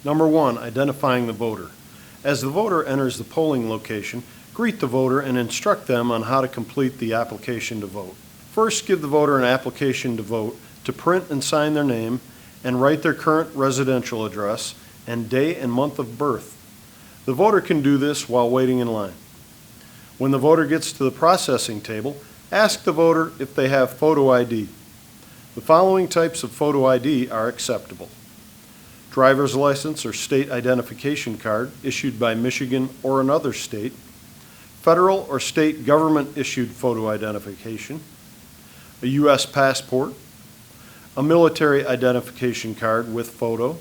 Number 1, identifying the voter. As the voter enters the polling location, greet the voter and instruct them on how to complete the application to vote. First, give the voter an application to vote to print and sign their name and write their current residential address and day and month of birth. The voter can do this while waiting in line. When the voter gets to the processing table, ask the voter if they have photo ID. The following types of photo ID are acceptable: driver's license or state identification card issued by Michigan or another state, federal or state government issued photo identification, a U.S. passport, a military identification card with photo,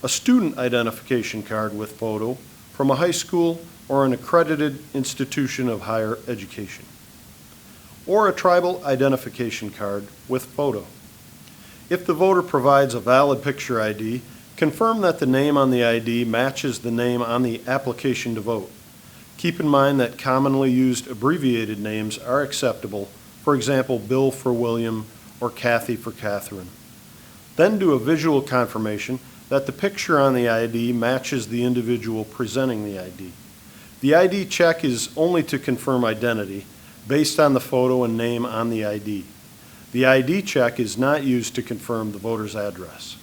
a student identification card with photo from a high school or an accredited institution of higher education, or a tribal identification card with photo. If the voter provides a valid picture ID, confirm that the name on the ID matches the name on the application to vote. Keep in mind that commonly used abbreviated names are acceptable, for example, Bill for William or Kathy for Catherine. Then do a visual confirmation that the picture on the ID matches the individual presenting the ID. The ID check is only to confirm identity based on the photo and name on the ID. The ID check is not used to confirm the voter's address.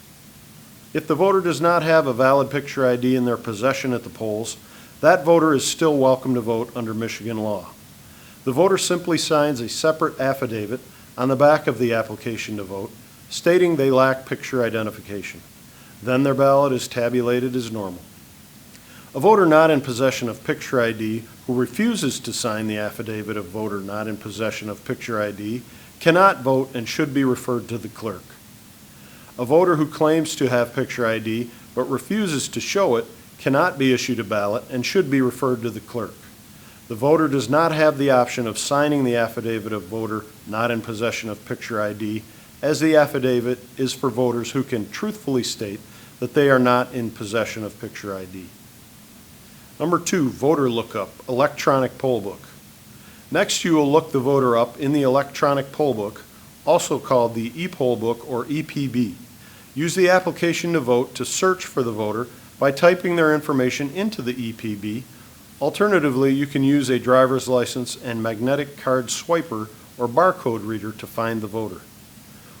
If the voter does not have a valid picture ID in their possession at the polls, that voter is still welcome to vote under Michigan law. The voter simply signs a separate affidavit on the back of the application to vote, stating they lack picture identification. Then their ballot is tabulated as normal. A voter not in possession of picture ID who refuses to sign the affidavit of voter not in possession of picture ID cannot vote and should be referred to the clerk. A voter who claims to have picture ID but refuses to show it cannot be issued a ballot and should be referred to the clerk. The voter does not have the option of signing the affidavit of voter not in possession of picture ID, as the affidavit is for voters who can truthfully state that they are not in possession of picture ID. Number 2, voter lookup, electronic poll book. Next, you will look the voter up in the electronic poll book, also called the ePoll book or EPB. Use the application to vote to search for the voter by typing their information into the EPB. Alternatively, you can use a driver's license and magnetic card swiper or barcode reader to find the voter.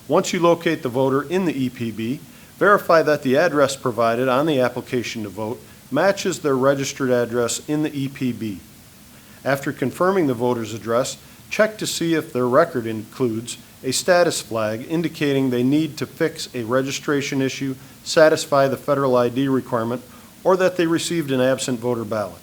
Once you locate the voter in the EPB, verify that the address provided on the application to vote matches their registered address in the EPB. After confirming the voter's address, check to see if their record includes a status flag indicating they need to fix a registration issue, satisfy the federal ID requirement, or that they received an absent voter ballot.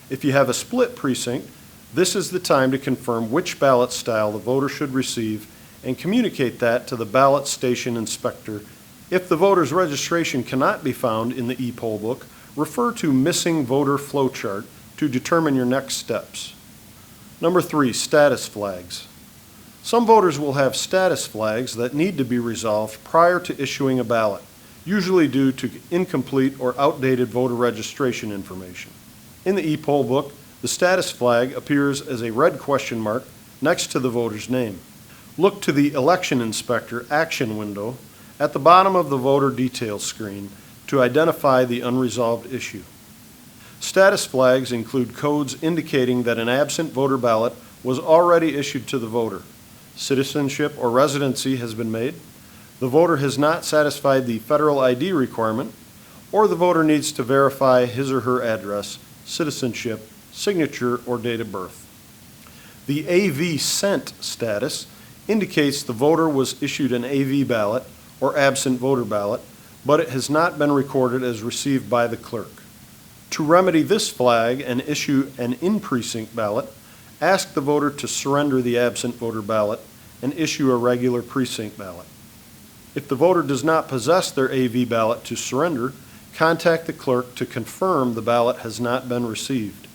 If you have a split precinct, this is the time to confirm which ballot style the voter should receive and communicate that to the ballot station inspector. If the voter's registration cannot be found in the ePoll book, refer to Missing Voter Flowchart to determine your next steps. Number 3, status flags. Some voters will have status flags that need to be resolved prior to issuing a ballot, usually due to incomplete or outdated voter registration information. In the ePoll book, the status flag appears as a red question mark next to the voter's name. Look to the Election Inspector action window at the bottom of the voter details screen to identify the unresolved issue. Status flags include codes indicating that an absent voter ballot was already issued to the voter. Citizenship or residency has been made. The voter has not satisfied the federal ID requirement, or the voter needs to verify his or her address, citizenship, signature, or date of birth. The AV sent status indicates the voter was issued an AV ballot or absent voter ballot, but it has not been recorded as received by the clerk. To remedy this flag and issue an in-precinct ballot, ask the voter to surrender the absent voter ballot and issue a regular precinct ballot. If the voter does not possess their AV ballot to surrender, contact the clerk to confirm the ballot has not been received.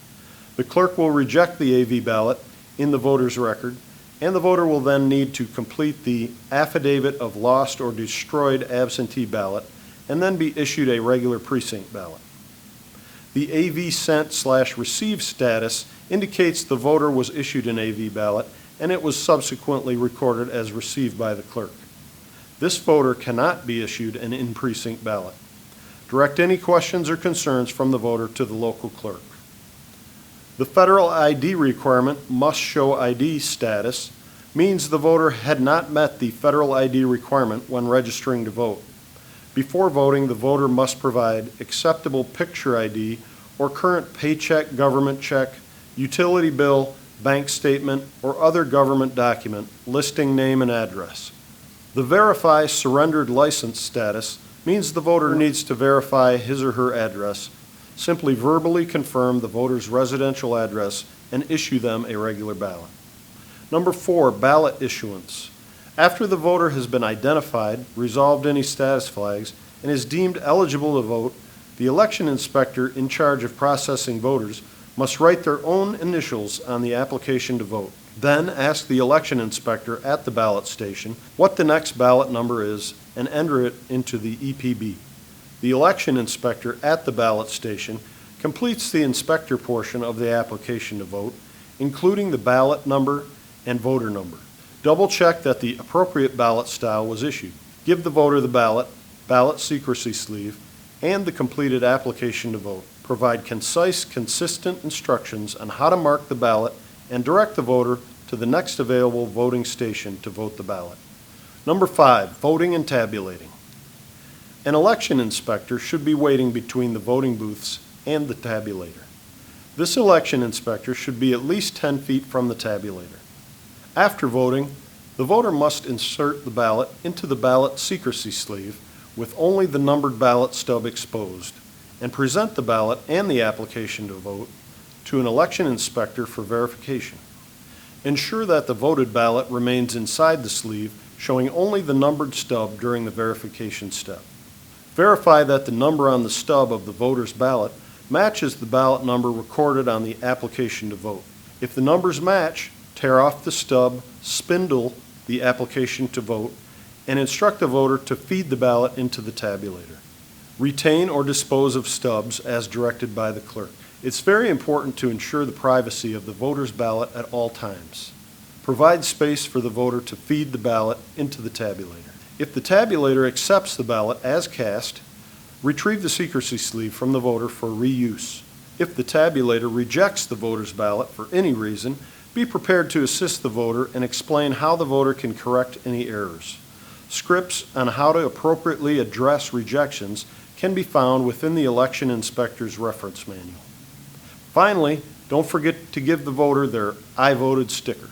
The clerk will reject the AV ballot in the voter's record, and the voter will then need to complete the affidavit of lost or destroyed absentee ballot and then be issued a regular precinct ballot. The AV sent/received status indicates the voter was issued an AV ballot and it was subsequently recorded as received by the clerk. This voter cannot be issued an in-precinct ballot. Direct any questions or concerns from the voter to the local clerk. The federal ID requirement, must show ID status, means the voter had not met the federal ID requirement when registering to vote. Before voting, the voter must provide acceptable picture ID or current paycheck, government check, utility bill, bank statement, or other government document listing name and address. The verify surrendered license status means the voter needs to verify his or her address. Simply verbally confirm the voter's residential address and issue them a regular ballot. Number 4, ballot issuance. After the voter has been identified, resolved any status flags, and is deemed eligible to vote, the election inspector in charge of processing voters must write their own initials on the application to vote. Then ask the election inspector at the ballot station what the next ballot number is and enter it into the EPB. The election inspector at the ballot station completes the inspector portion of the application to vote, including the ballot number and voter number. Double check that the appropriate ballot style was issued. Give the voter the ballot secrecy sleeve, and the completed application to vote. Provide concise, consistent instructions on how to mark the ballot and direct the voter to the next available voting station to vote the ballot. Number 5, voting and tabulating. An election inspector should be waiting between the voting booths and the tabulator. This election inspector should be at least 10 feet from the tabulator. After voting, the voter must insert the ballot into the ballot secrecy sleeve with only the numbered ballot stub exposed, and present the ballot and the application to vote to an election inspector for verification. Ensure that the voted ballot remains inside the sleeve, showing only the numbered stub during the verification step. Verify that the number on the stub of the voter's ballot matches the ballot number recorded on the application to vote. If the numbers match, tear off the stub, spindle the application to vote, and instruct the voter to feed the ballot into the tabulator. Retain or dispose of stubs as directed by the clerk. It's very important to ensure the privacy of the voter's ballot at all times. Provide space for the voter to feed the ballot into the tabulator. If the tabulator accepts the ballot as cast, retrieve the secrecy sleeve from the voter for reuse. If the tabulator rejects the voter's ballot for any reason, be prepared to assist the voter and explain how the voter can correct any errors. Scripts on how to appropriately address rejections can be found within the election inspector's reference manual. Finally, don't forget to give the voter their I voted sticker.